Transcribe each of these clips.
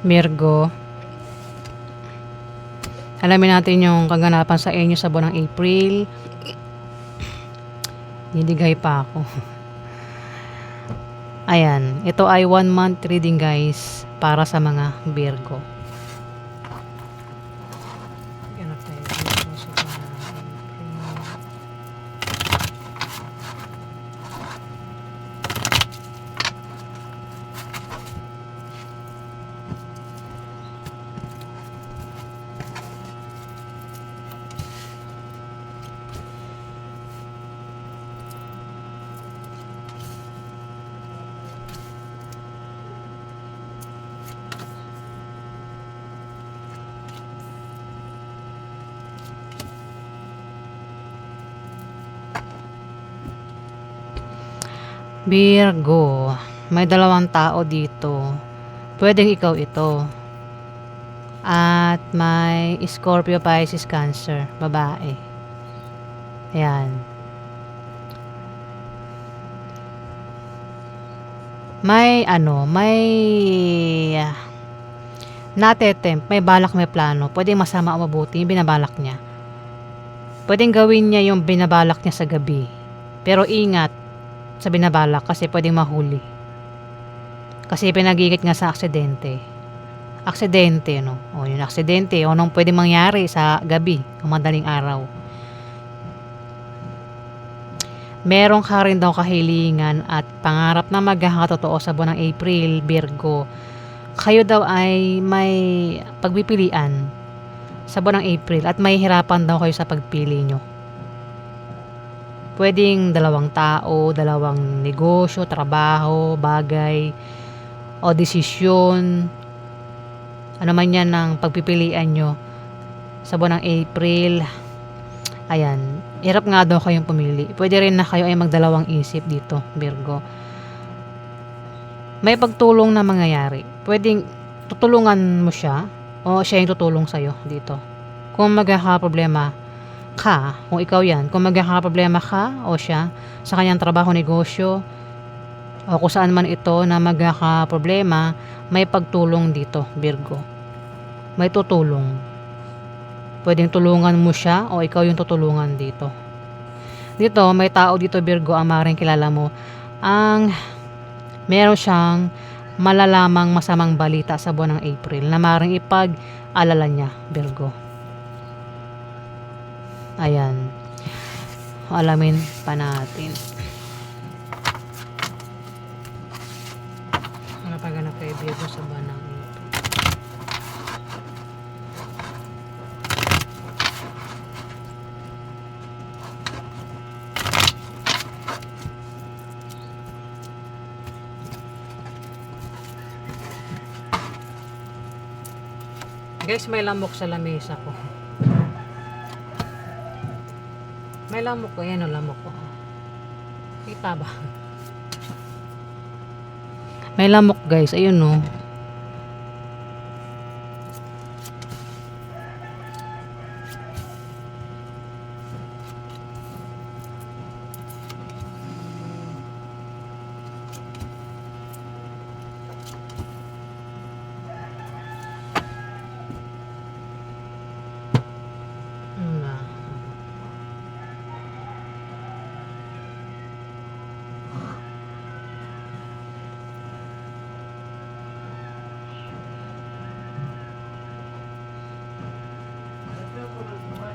Virgo, alamin natin yung kaganapan sa inyo sa buwan ng April. Nidigay pa ako. Ayan, ito ay 1 month reading guys para sa mga Virgo. Ganap tayo dito sa buwan ng April. Virgo, may dalawang tao dito. Pwedeng ikaw ito. At may Scorpio, Pisces, Cancer, babae. Ayan. May natetempt, may balak, may plano. Pwedeng masama o mabuti yung binabalak niya. Pwedeng gawin niya yung binabalak niya sa gabi. Pero ingat sa binabalak kasi pwedeng mahuli. Kasi pinagigit nga sa aksidente. Aksidente, no? O yung aksidente, o anong pwedeng mangyari sa gabi, o madaling araw. Meron ka rin daw kahilingan at pangarap na magkakatotoo sa buwan ng April, Virgo. Kayo daw ay may pagpipilian sa buwan ng April at may hirapan daw kayo sa pagpili nyo. Pwedeng dalawang tao, dalawang negosyo, trabaho, bagay, o desisyon. Ano man yan ng pagpipilian nyo sa buwan ng April. Ayan, hirap nga daw kayong pumili. Pwede rin na kayo ay magdalawang isip dito, Virgo. May pagtulong na mangyayari. Pwedeng tutulungan mo siya o siya yung tutulong sa'yo dito. Kung magkakaproblema ka, kung ikaw yan, kung magkakaproblema ka o siya sa kanyang trabaho, negosyo, o kung saan man ito na magkakaproblema, may pagtulong dito, Virgo. May tutulong. Pwedeng tulungan mo siya o ikaw yung tutulungan dito. Dito, may tao dito, Virgo, ang maaaring kilala mo, ang meron siyang malalamang masamang balita sa buwan ng April na maaaring ipag-alala niya, Virgo. Ayan. Alamin pa natin. Ano pa ganap kay Virgo sa buwan ng April? Guys, may lamok sa lamesa ko. May lamok ko. Yan o, lamok ko. Kita ba? May lamok guys. Ayun o.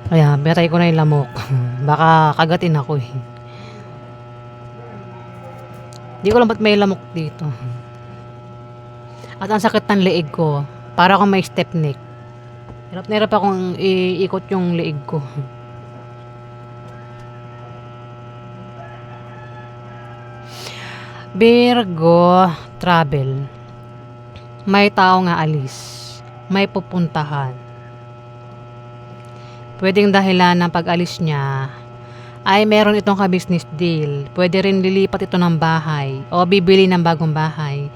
Ayan, betay ko na yung lamok. Baka kagatin ako eh. Di ko lang ba't may lamok dito. At ang sakit ng leeg ko. Para akong may step neck. Hirap na hirap akong iikot yung leeg ko. Virgo, travel. May tao nga alis. May pupuntahan. Pwedeng dahilan ng pag-alis niya ay meron itong ka-business deal. Pwede rin lilipat ito ng bahay o bibili ng bagong bahay.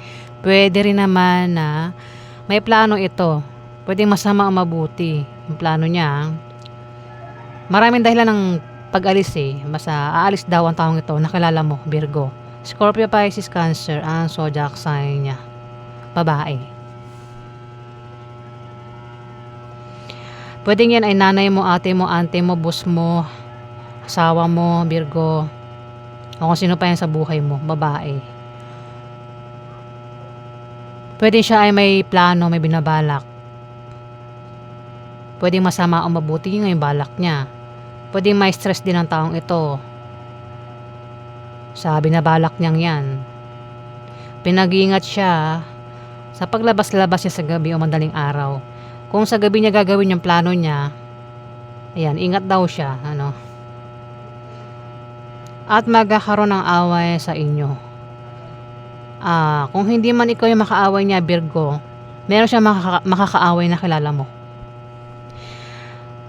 Pwede rin naman na may plano ito. Pwedeng masama o mabuti yung plano niya. Maraming dahilan ng pag-alis eh. Basta aalis daw ang taong ito. Nakilala mo, Virgo. Scorpio, Pisces, Cancer ang zodiac sign niya. Babae. Pwedeng yan ay nanay mo, ate mo, auntie mo, boss mo, asawa mo, Virgo, o kung sino pa yan sa buhay mo, babae. Pwede siya ay may plano, may binabalak. Pwedeng masama o mabuti yung balak niya. Pwedeng may stress din ang taong ito sa binabalak niyang yan. Pinag-iingat siya sa paglabas-labas niya sa gabi o madaling araw. Kung sa gabi niya gagawin yung plano niya, ayan, ingat daw siya, ano. At magkakaroon ng away sa inyo. Kung hindi man ikaw yung makaaway niya, Virgo, meron siya makakaaway na kilala mo.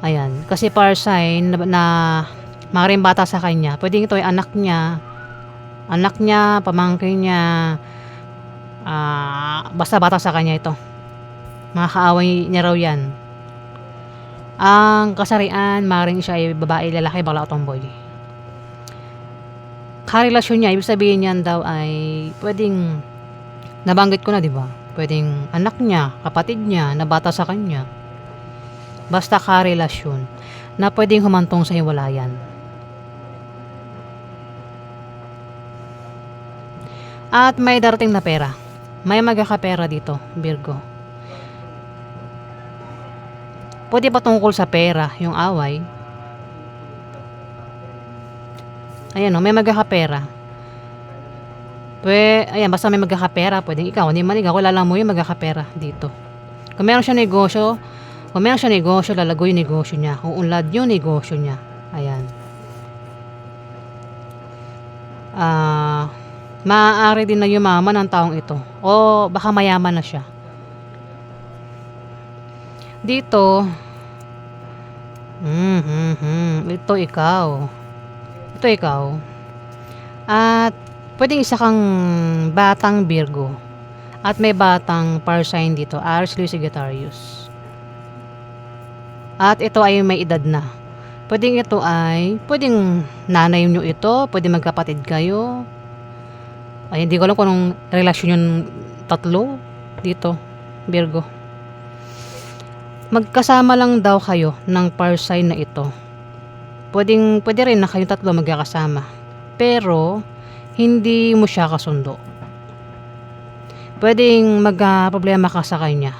Ayan, kasi par sign na maaaring bata sa kanya. Pwedeng ito ay anak niya, pamangkin niya, basta bata sa kanya ito. Makakaaway niya raw yan. Ang kasarian, maaaring siya ay babae, lalaki, bakla o tomboy. Karelasyon niya, ibig sabihin niyan daw ay pwedeng, nabanggit ko na, di ba? Pwedeng anak niya, kapatid niya, na bata sa kanya. Basta karelasyon na pwedeng humantong sa hiwalayan. At may darating na pera. May magkakapera dito, Virgo. Pwede pa tungkol sa pera, yung away. Ayan o, may magkakapera. Ayan, basta may magkakapera, pwedeng ikaw, hindi man ikaw, kilala mo yung magkakapera dito. Kung meron siya negosyo, lalago yung negosyo niya. Uunlad yung negosyo niya. Ayan. Maaari din na yumaman ang taong ito. O baka mayaman na siya. Dito, ito ikaw. At pwedeng isa kang batang Virgo. At may batang par sign dito, Aries, Leo, Sagittarius. At ito ay may edad na. Pwedeng nanay nyo ito, pwedeng magkapatid kayo. Ay, hindi ko alam kung anong relasyon yung tatlo dito, Virgo. Magkasama lang daw kayo ng par sign na ito. Pwede rin na kayong tatlo magkakasama. Pero, hindi mo siya kasundo. Pwedeng magka-problema ka sa kanya.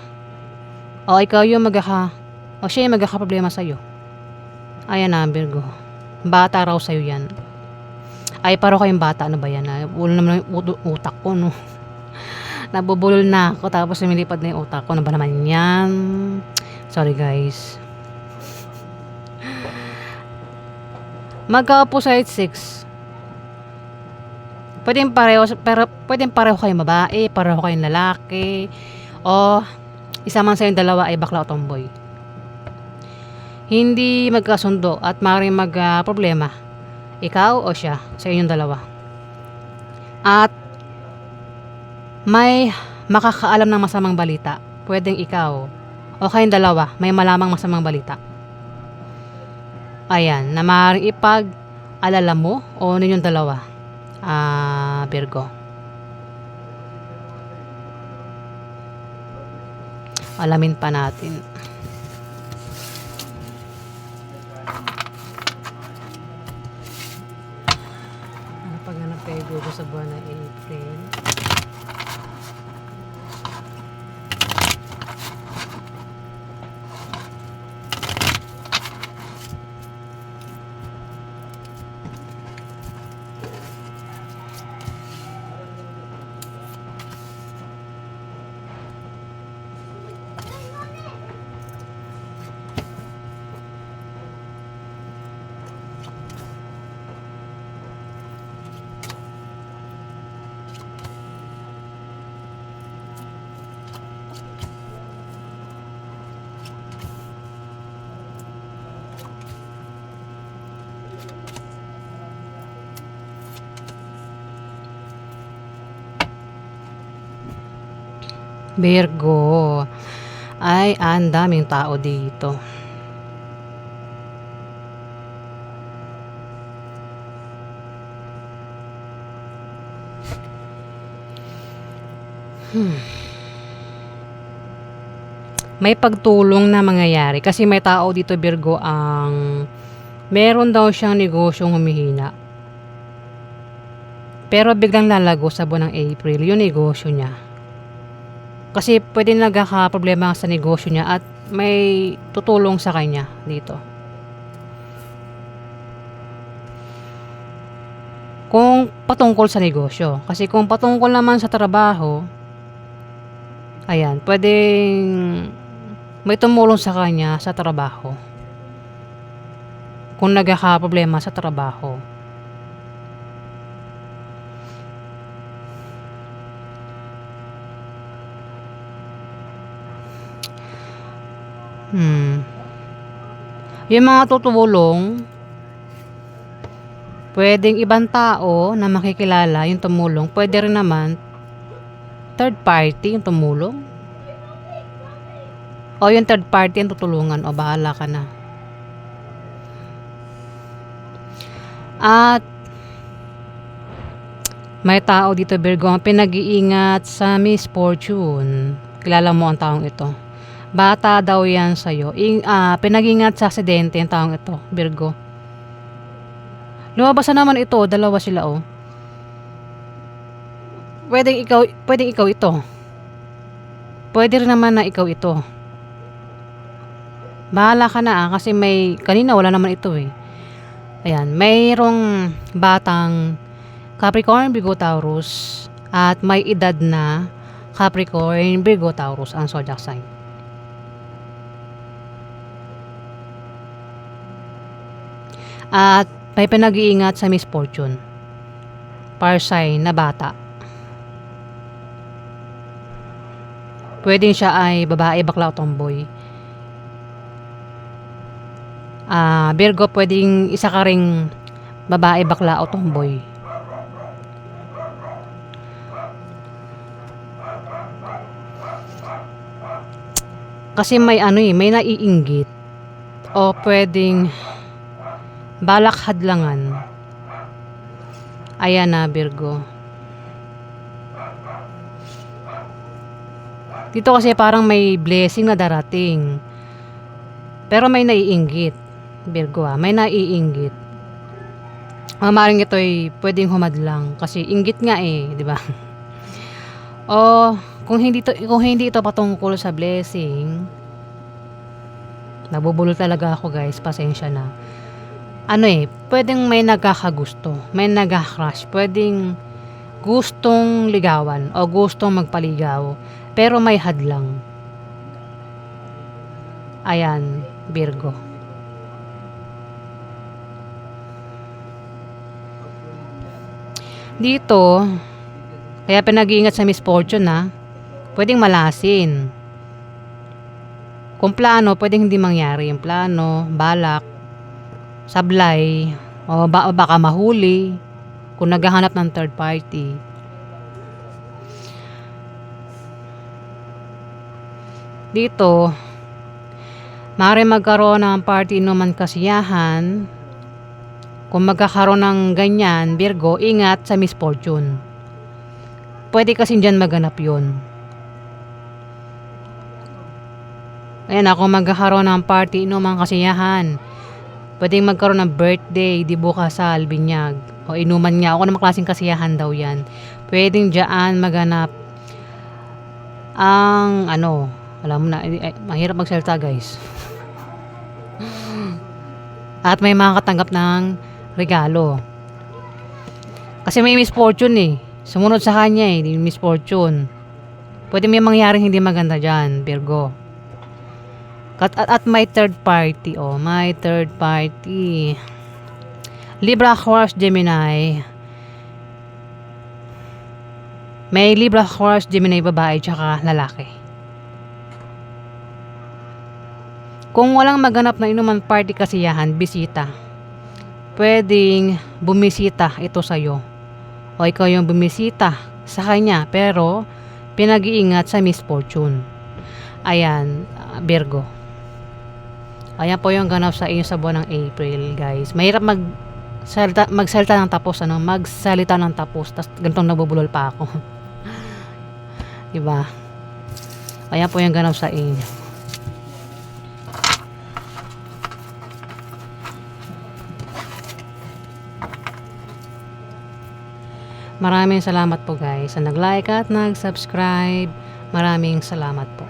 O ikaw yung o siya yung magkaka-problema sa'yo. Ayan na, Virgo. Bata raw sa'yo yan. Ay, paro kayong bata. Ano ba yan? Bulol naman yung utak ko, no? Nabubulol na ako. Tapos lumilipad na yung utak ko. Ano ba naman yan? Sorry, guys. Magka-opposite 6. Pwedeng pareho kayong babae, pareho kayong lalaki, o isa man sa yung dalawa ay bakla o tomboy. Hindi magkasundo at maaaring problema. Ikaw o siya sa inyong dalawa. At may makakaalam ng masamang balita. Pwedeng ikaw o kayong dalawa may malamang masamang balita. Ayan, na maaaring ipag-alala mo o ninyong dalawa, Virgo. Alamin pa natin. Ano paghanap kay Virgo sa buwan ng April? Virgo. Ay, ang daming tao dito. may pagtulong na mangyayari. Kasi may tao dito, Virgo, ang meron daw siyang negosyong humihina. Pero biglang lalago sa buwan ng April yung negosyo niya. Kasi pwede nagkakaproblema sa negosyo niya at may tutulong sa kanya dito. Kung patungkol sa negosyo. Kasi kung patungkol naman sa trabaho, ayan, pwedeng may tumulong sa kanya sa trabaho. Kung nagkakaproblema sa trabaho. Yung mga tutulong, pwedeng ibang tao na makikilala yung tumulong. Pwede rin naman third party yung tumulong. O yung third party yung tutulungan. O bahala ka na. At may tao dito, Virgo, ang pinag-iingat sa misfortune. Kilala mo ang taong ito. Bata daw yan sa'yo. Pinag-ingat sa aksidente yung taong ito, Virgo. Lumabas na naman ito. Dalawa sila, oh. Pwedeng ikaw ito. Pwede rin naman na ikaw ito. Bahala ka na, kasi kanina wala naman ito, eh. Ayan, mayroong batang Capricorn, Virgo, Taurus. At may edad na Capricorn, Virgo, Taurus ang zodiac sign. At may pinag-iingat sa misfortune. Par sign na bata. Pwedeng siya ay babae, bakla o tomboy. Virgo, pwedeng isa ka ring babae, bakla o tomboy. Kasi may naiinggit. O pwedeng balak hadlangan. Ayan na, Virgo. Dito kasi parang may blessing na darating. Pero may naiinggit, Virgo, may naiinggit. Maring ito ay pwedeng humadlang kasi inggit nga, di ba? O kung hindi ito patungkol sa blessing, nabubulol talaga ako, guys, pasensya na. Pwedeng may nagkakagusto, may nagka-crush, pwedeng gustong ligawan o gustong magpaligaw, pero may hadlang. Ayan, Virgo. Dito, kaya pinag-iingat sa misfortune, pwedeng malasin. Kung plano, pwedeng hindi mangyari yung plano, balak, sablay, o baka mahuli kung naghahanap ng third party. Dito, maaari magkaroon ng party inuman kasiyahan. Kung magkakaroon ng ganyan, Virgo, ingat sa misfortune. Pwede kasi dyan maganap yun. Ayan, kung magkakaroon ng party inuman kasiyahan, pwedeng magkaroon ng birthday, dibu kasal, binyag, o inuman nga. Ako namang klaseng kasiyahan daw yan. Pwedeng dyan maganap ang alam mo na, mahirap magsalita, guys. At may makakatanggap ng regalo. Kasi may misfortune, sumunod sa kanya, misfortune. Pwede may mangyaring hindi maganda dyan, Virgo. At may third party, may third party. Libra, Aquarius, Gemini. May Libra, Aquarius, Gemini, babae, tsaka lalaki. Kung walang maganap na inuman party kasiyahan, bisita. Pwedeng bumisita ito sa'yo. O ikaw yung bumisita sa kanya, pero pinag-iingat sa misfortune. Ayan, Virgo. Ayan po yung ganap sa inyo sa buwan ng April, guys. Mahirap magsalita ng tapos, magsalita ng tapos, tas ganitong nabubulol pa ako. Diba? Ayan po yung ganap sa inyo. Maraming salamat po guys sa nag-like at nag-subscribe. Maraming salamat po.